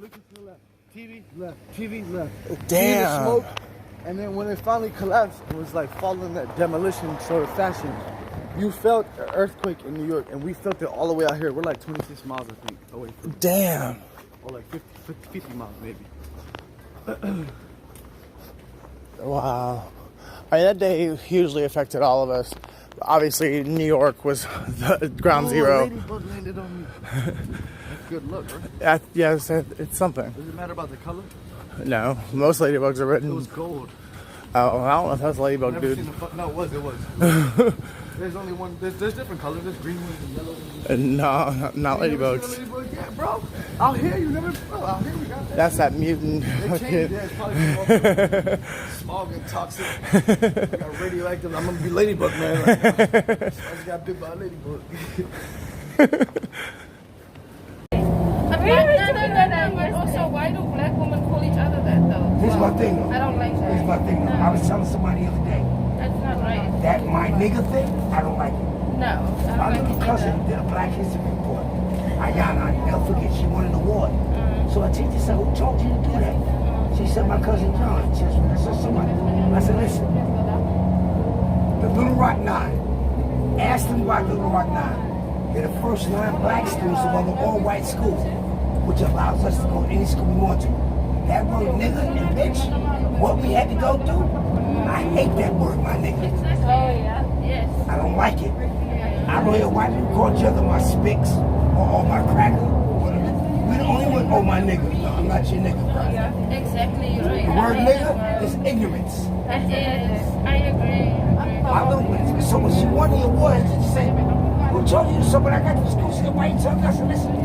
looking to the left. TV, left. TV, left. Damn. Smoke. And then when it finally collapsed, it was like following that demolition sort of fashion. You felt an earthquake in New York, and we felt it all the way out here. We're like 26 miles, I think, away from it. Damn. Or like 50 miles, maybe. Wow. I mean, that day hugely affected all of us. Obviously, New York was the ground zero. Ladybug landed on me. That's good luck, right? Yeah, it's something. Does it matter about the color? No, most ladybugs are written. It was gold. Oh, I don't know if that's a ladybug, Never dude. seen no, it was. There's only one. There's different colors. There's green ones and yellow ones. No, not You never ladybugs. seen a ladybug? Yeah, bro. Out here, you never. Bro, out here we got that. That's that mutant. They changed. Yeah, it's probably smog and toxic. We got radioactive. I'm gonna be ladybug, man. Like, I just got bit by a ladybug. Also, why do black women call each other that though? Here's my thing though. I don't like that. Here's my thing though. I was telling somebody the other day, That's not right. that my nigga thing, I don't like it. No, I My don't little like cousin it. did a Black History report. Ayana, I'll never forget, she won an award. So I teacher said, who told you to do that? She said, my cousin John. She said, somebody. I said, listen, the Little Rock Nine, ask them why Little Rock Nine. They're the first 9 black schools among an all-white school, which allows us to go to any school we want to. That word nigga and bitch, what we had to go through, I hate that word, my nigga. Oh yeah, yes. I don't like it. I don't hear white people call each other my spicks or my cracker. We the only one, oh my nigga. No, I'm not your nigga, bro. Yeah, exactly. You're right. The word nigga is ignorance. That is. I agree. I know, so when she won the award, she said, who told you so? When I got to school, she said, why you telling me? I said, listen,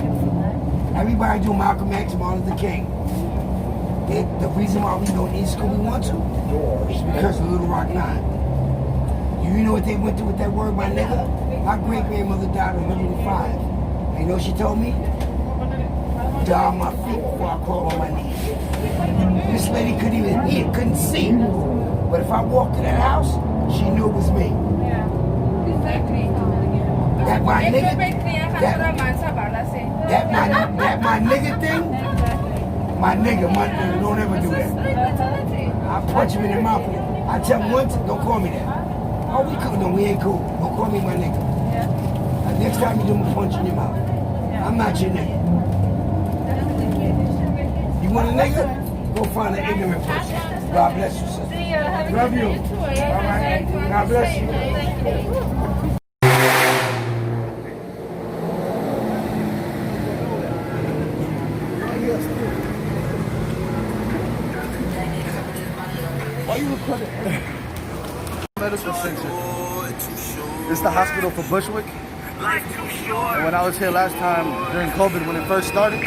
everybody do Malcolm X, Martin Luther King. The reason why we go to any school we want to is because of Little Rock Nine. You know what they went through with that word, my nigga? My great-grandmother died at 105. You know what she told me? Die on my feet before I crawl on my knees. This lady couldn't even hear, couldn't see. But if I walked to that house, she knew it was me. Yeah, exactly. That my nigga, that my nigga thing, my nigga, don't ever do that. I punch him in the mouth. I tell him once, don't call me that. Oh, we cool. No, we ain't cool. Don't call me my nigga. Next time you do me, punch in your mouth. I'm not your nigga. You want a nigga? Go find an ignorant person. God bless you, sister. Love you. All right. God bless you. Why you recording? Medical center. This is the hospital for Bushwick. And when I was here last time during COVID, when it first started,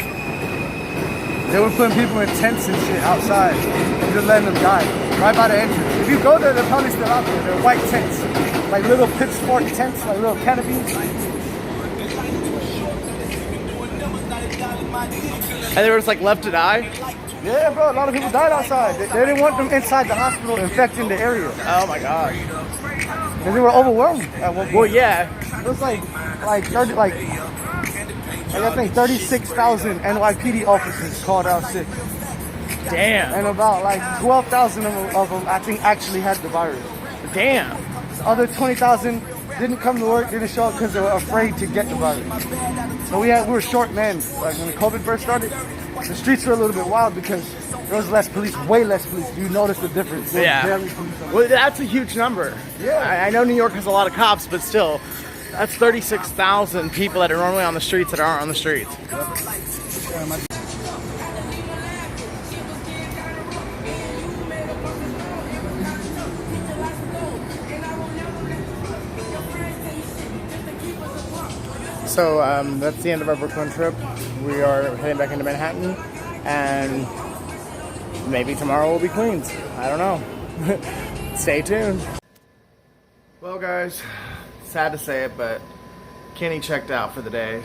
they were putting people in tents and shit outside and just letting them die right by the entrance. If you go there, they're probably still out there. They're white tents, like little pitchfork tents, like little canopies. And they were just like left to die? Yeah, bro, a lot of people died outside. They didn't want them inside the hospital infecting the area. Oh my god. Because they were overwhelmed at one point. Well, yeah. It was like 30, I think 36,000 NYPD officers called out sick. Damn. And about like 12,000 of them, I think, actually had the virus. Damn. Other 20,000 didn't come to work, didn't show up because they were afraid to get the virus. So we were short men. Like when COVID first started, the streets were a little bit wild because there was less police, way less police. You notice the difference. There was Yeah. barely police on. Well, that's a huge number. Yeah. I know New York has a lot of cops, but still, that's 36,000 people that are normally on the streets that aren't on the streets. So that's the end of our Brooklyn trip. We are heading back into Manhattan, and maybe tomorrow will be Queens. I don't know. Stay tuned. Well, guys, sad to say it, but Kenny checked out for the day.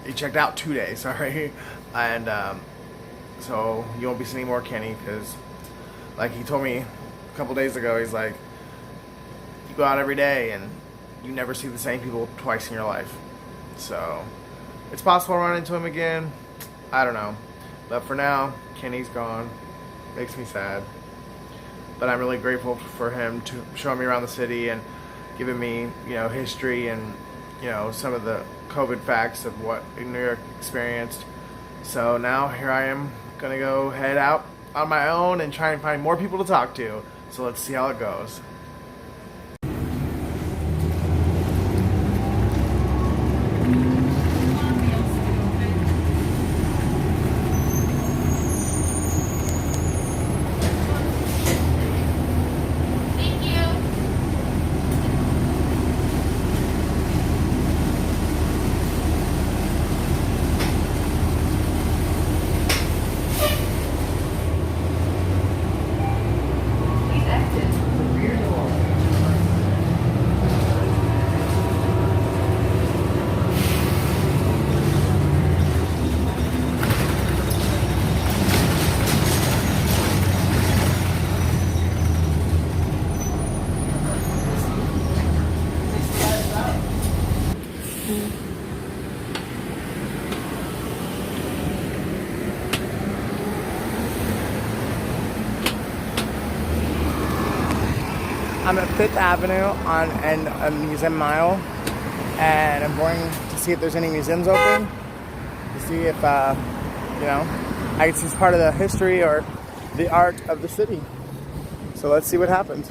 He checked out 2 days, sorry, and so you won't be seeing more Kenny because, like he told me a couple days ago, he's like, you go out every day and you never see the same people twice in your life. So it's possible to run into him again. I don't know. But for now, Kenny's gone. Makes me sad. But I'm really grateful for him to show me around the city and giving me, you know, history and, you know, some of the COVID facts of what New York experienced. So now here I am gonna go head out on my own and try and find more people to talk to. So let's see how it goes. I'm at 5th Avenue on a museum mile, and I'm going to see if there's any museums open, to see if, you know, I can see part of the history or the art of the city. So let's see what happens.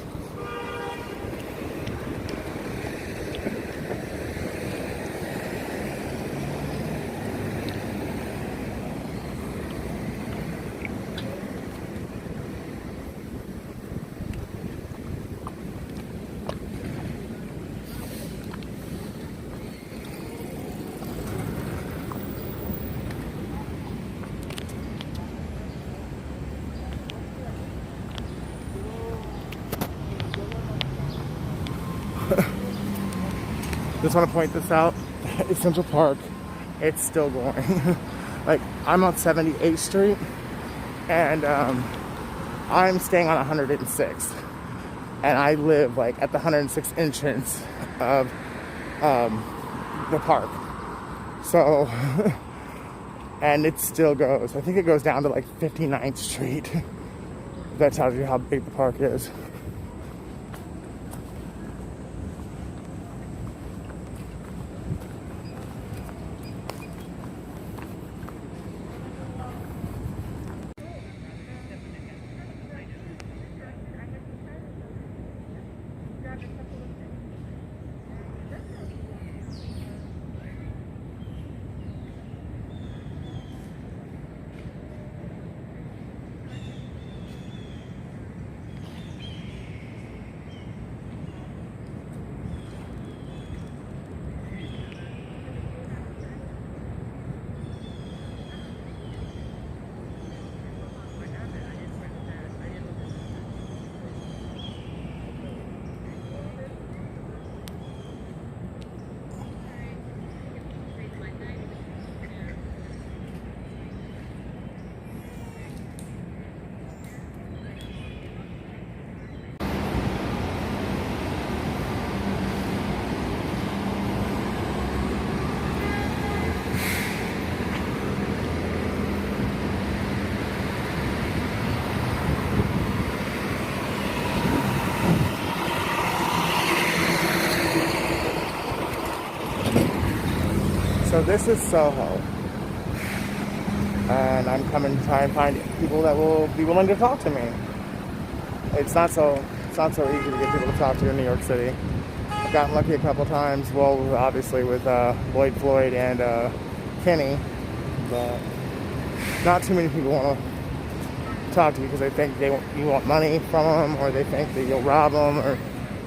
Just want to point this out. It's Central Park. It's still going. Like, I'm on 78th Street, and I'm staying on 106th, and I live like at the 106th entrance of the park. So, and it still goes. I think it goes down to like 59th Street. That tells you how big the park is. So this is Soho, and I'm coming to try and find people that will be willing to talk to me. It's not so easy to get people to talk to in New York City. I've gotten lucky a couple times, well, obviously with Lloyd Floyd and Kenny, but not too many people want to talk to you because they think you want money from them, or they think that you'll rob them, or,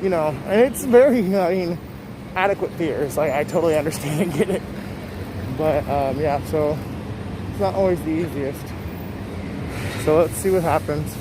you know, and it's very, I mean, adequate fears. Like, I totally understand and get it. But, yeah, so it's not always the easiest. So let's see what happens.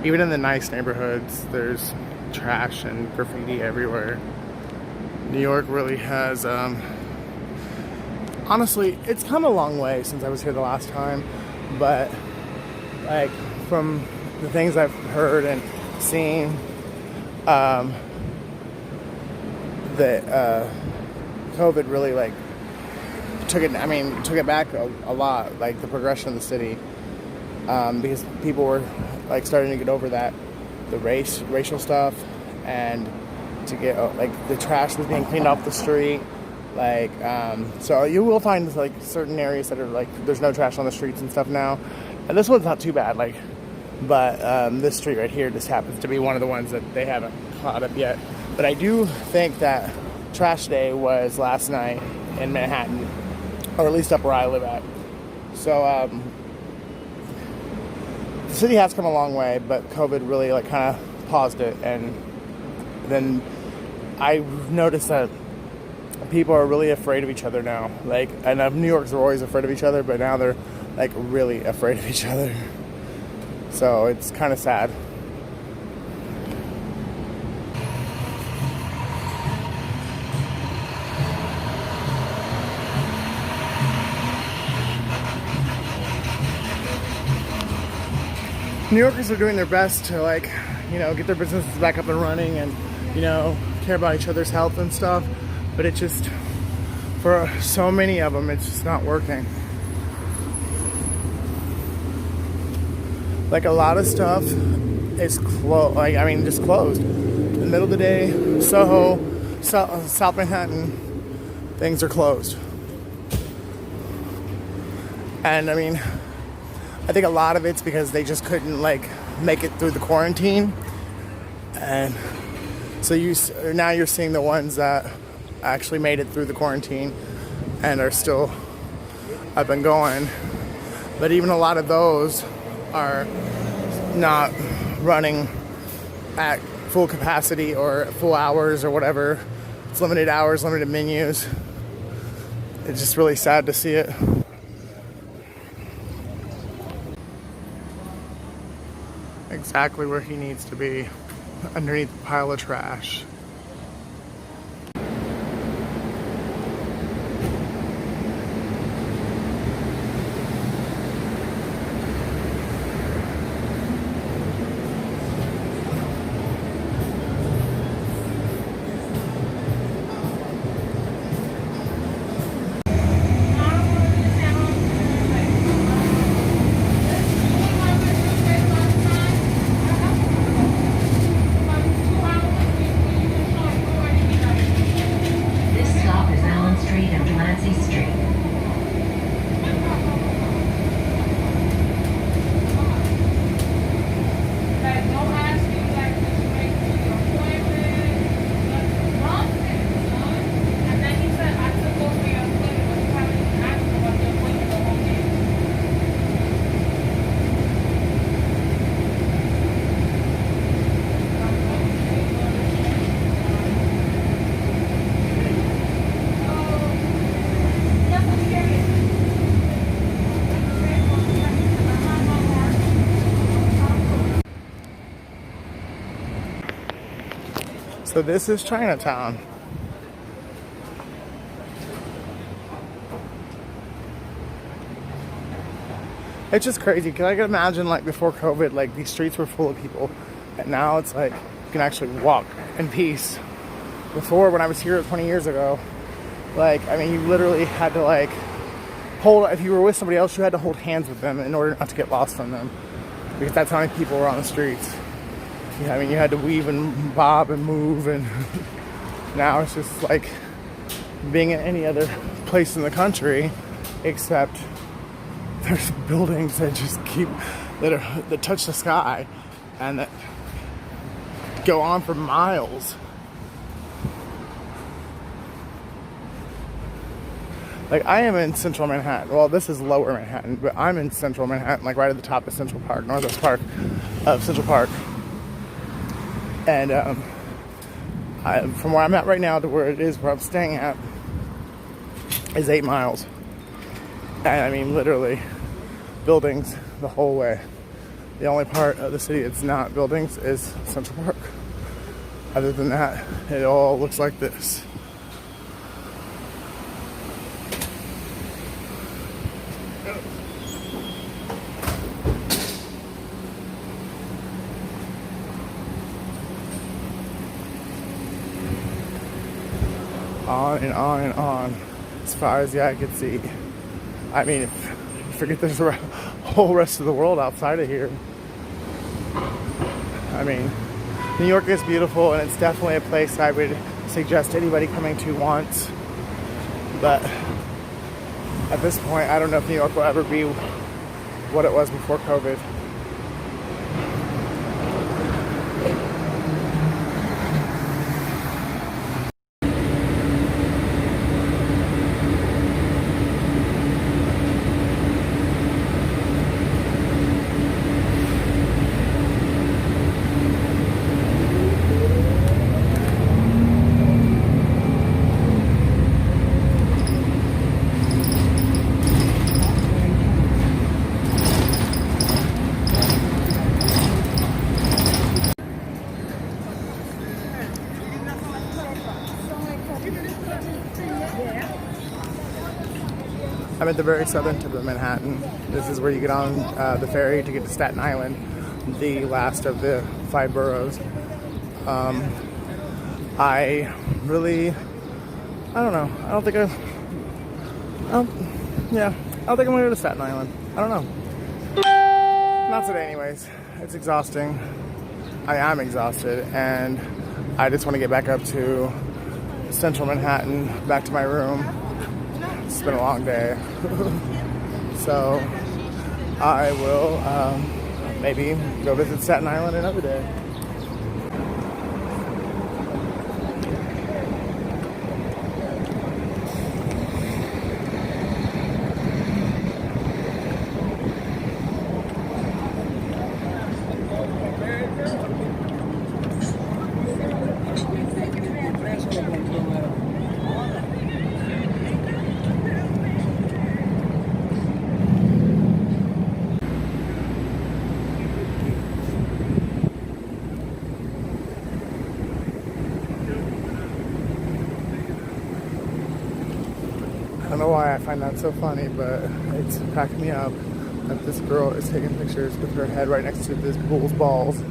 even in the nice neighborhoods, there's trash and graffiti everywhere. New York really has, honestly, it's come a long way since I was here the last time, but like from the things I've heard and seen, that COVID really like took it back a lot, like the progression of the city, because people were like starting to get over that, the racial stuff, and to get like the trash was being cleaned off the street, like so you will find like certain areas that are like there's no trash on the streets and stuff now, and this one's not too bad, like, but this street right here just happens to be one of the ones that they haven't caught up yet. But I do think that trash day was last night in Manhattan, or at least up where I live at. So the city has come a long way, but COVID really like kind of paused it. And then I noticed that people are really afraid of each other now. Like, I know New Yorkers are always afraid of each other, but now they're like really afraid of each other. So it's kind of sad. New Yorkers are doing their best to, like, you know, get their businesses back up and running and, you know, care about each other's health and stuff. But it just, for so many of them, it's just not working. Like, a lot of stuff is closed. Like, I mean, just closed. In the middle of the day, Soho, South Manhattan, things are closed. And, I mean, I think a lot of it's because they just couldn't like make it through the quarantine, and so now you're seeing the ones that actually made it through the quarantine and are still up and going. But even a lot of those are not running at full capacity or full hours or whatever. It's limited hours, limited menus. It's just really sad to see it. Exactly where he needs to be, underneath a pile of trash. So this is Chinatown. It's just crazy because I can imagine like before COVID, like these streets were full of people, and now it's like you can actually walk in peace. Before, when I was here 20 years ago, like, I mean, you literally had to like hold, if you were with somebody else, you had to hold hands with them in order not to get lost on them, because that's how many people were on the streets. Yeah, I mean, you had to weave and bob and move, and now it's just like being in any other place in the country, except there's buildings that just that touch the sky and that go on for miles. Like, I am in central Manhattan. Well, this is lower Manhattan, but I'm in central Manhattan, like right at the top of Central Park, Northwest Park of Central Park. And from where I'm at right now to where it is where I'm staying at is 8 miles. And I mean, literally, buildings the whole way. The only part of the city that's not buildings is Central Park. Other than that, it all looks like this. On and on and on, as far as the eye could see. I mean, forget there's a whole rest of the world outside of here. I mean, New York is beautiful, and it's definitely a place I would suggest anybody coming to once. But at this point, I don't know if New York will ever be what it was before COVID. I'm at the very southern tip of Manhattan. This is where you get on the ferry to get to Staten Island, the last of the 5 boroughs. I don't know. I don't think I'm gonna go to Staten Island. I don't know. Not today anyways. It's exhausting. I am exhausted, and I just want to get back up to central Manhattan, back to my room. It's been a long day. So I will maybe go visit Staten Island another day. I don't know why I find that so funny, but it's cracking me up that this girl is taking pictures with her head right next to this bull's balls.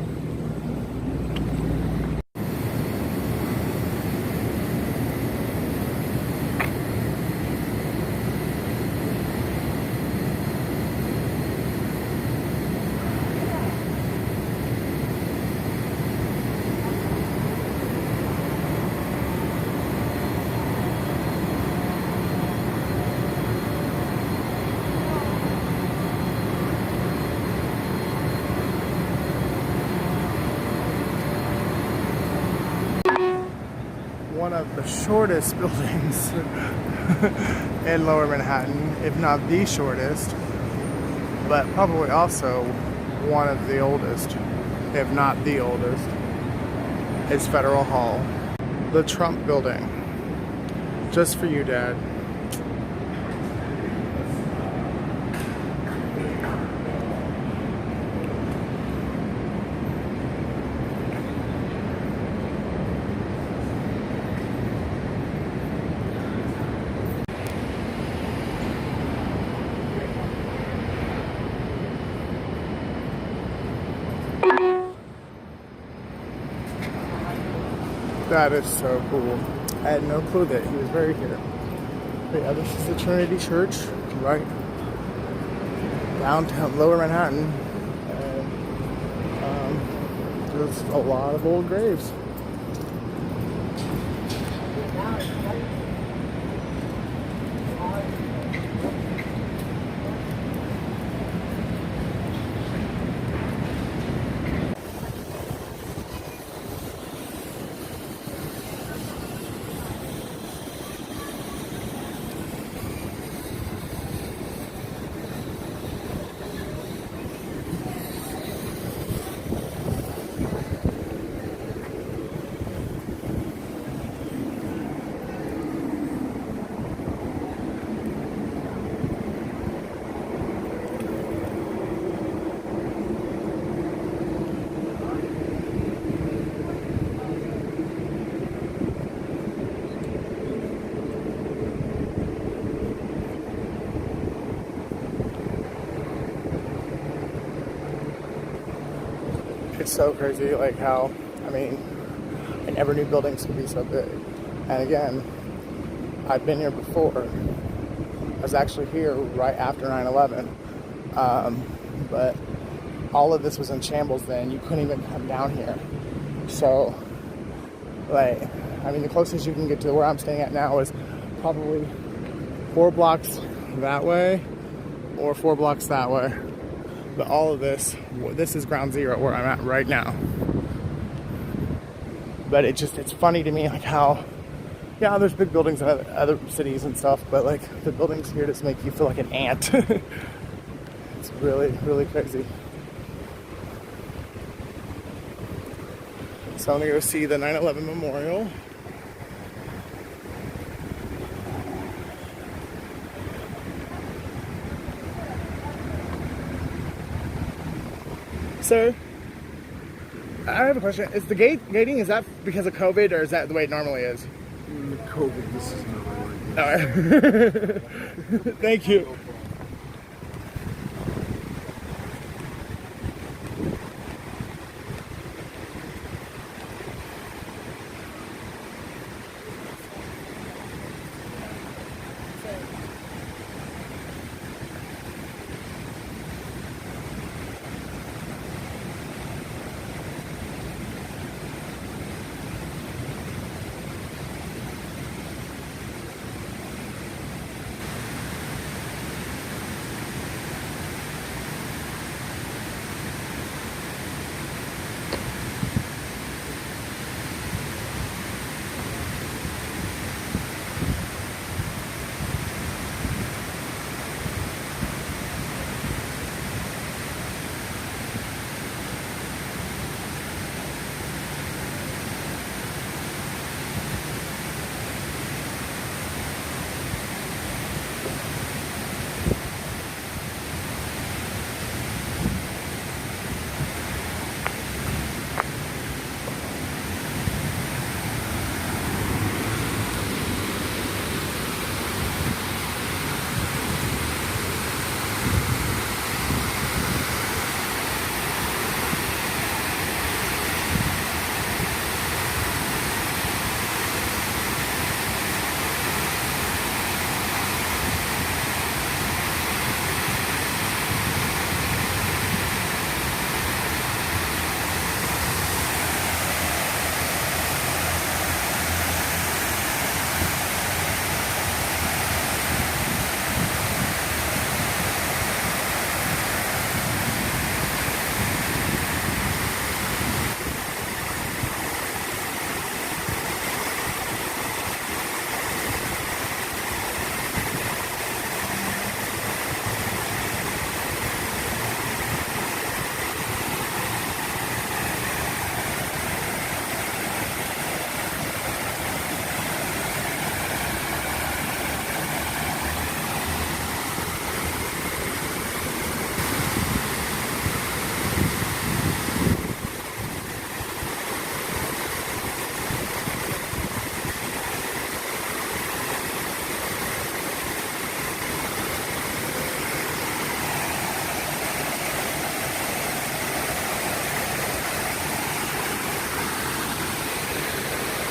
One of the shortest buildings in Lower Manhattan, if not the shortest, but probably also one of the oldest, if not the oldest, is Federal Hall. The Trump Building. Just for you, Dad. That is so cool. I had no clue that he was buried here. But yeah, this is the Trinity Church, right downtown Lower Manhattan. And there's a lot of old graves. is so crazy, like how, I mean, I never knew buildings could be so big. And again, I've been here before. I was actually here right after 9/11. But all of this was in shambles then. You couldn't even come down here. So, like, I mean, the closest you can get to where I'm staying at now is probably 4 blocks that way or 4 blocks that way. But all of this is ground zero where I'm at right now. But it's funny to me, like how, yeah, there's big buildings in other cities and stuff, but like the buildings here just make you feel like an ant. It's really, really crazy. So I'm gonna go see the 9/11 memorial. Sir, I have a question. Is the gating, is that because of COVID or is that the way it normally is? COVID, this is not like All right. Thank you.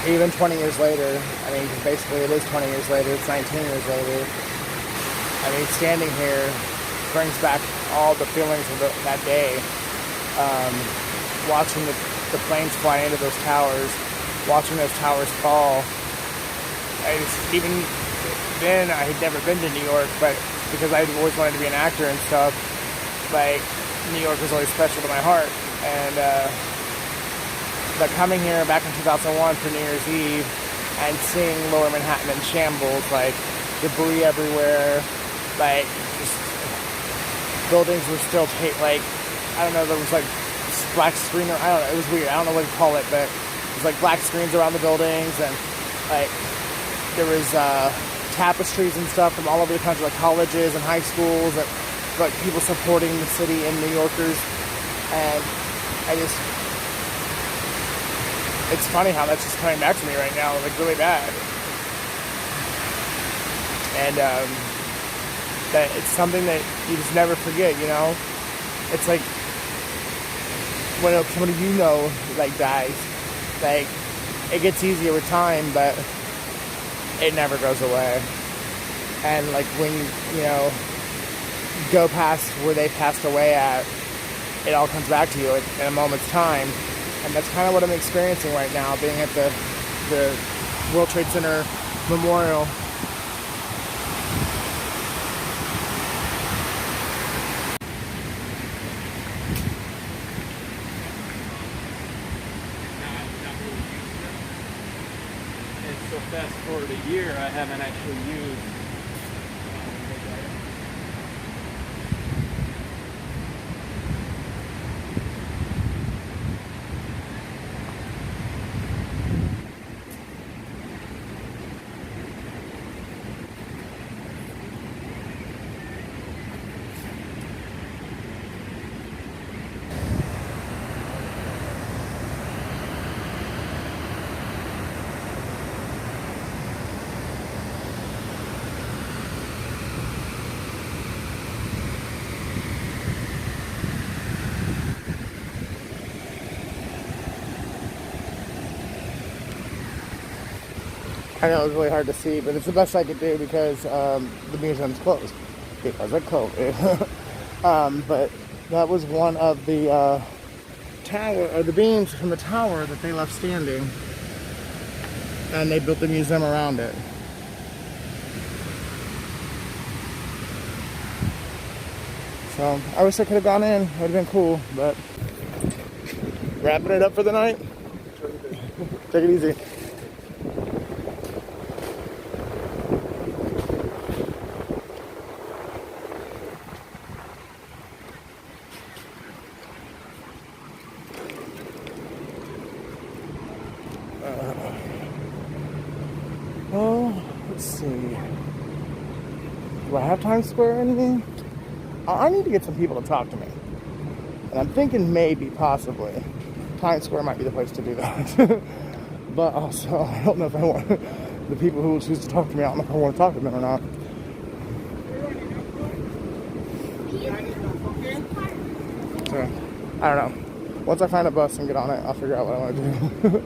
Even 20 years later, I mean, basically it is 20 years later, it's 19 years later. I mean, standing here brings back all the feelings of that day. Watching the planes fly into those towers, watching those towers fall. Even then, I had never been to New York, but because I always wanted to be an actor and stuff, like, New York was always special to my heart. And, but coming here back in 2001 for New Year's Eve and seeing Lower Manhattan in shambles, like debris everywhere, like just buildings were still like, I don't know, there was like black screen, I don't know, it was weird, I don't know what to call it, but it was like black screens around the buildings, and like there was tapestries and stuff from all over the country, like colleges and high schools, and like people supporting the city and New Yorkers. And it's funny how that's just coming back to me right now, like really bad. And that it's something that you just never forget, you know? It's like when somebody you know like dies, like it gets easier with time, but it never goes away. And like when you know go past where they passed away at, it all comes back to you in a moment's time. And that's kind of what I'm experiencing right now, being at the World Trade Center Memorial. And so fast forward a year, I haven't actually used. I know it's really hard to see, but it's the best I could do because the museum's closed because of COVID. But that was one of the the beams from the tower that they left standing, and they built the museum around it. So I wish I could have gone in; it would have been cool. But wrapping it up for the night. Take it easy. Well, let's see. Do I have Times Square or anything? I need to get some people to talk to me. And I'm thinking maybe, possibly, Times Square might be the place to do that. But also, I don't know if I want the people who will choose to talk to me, I don't know if I want to talk to them or not. So, I don't know. Once I find a bus and get on it, I'll figure out what I want to do.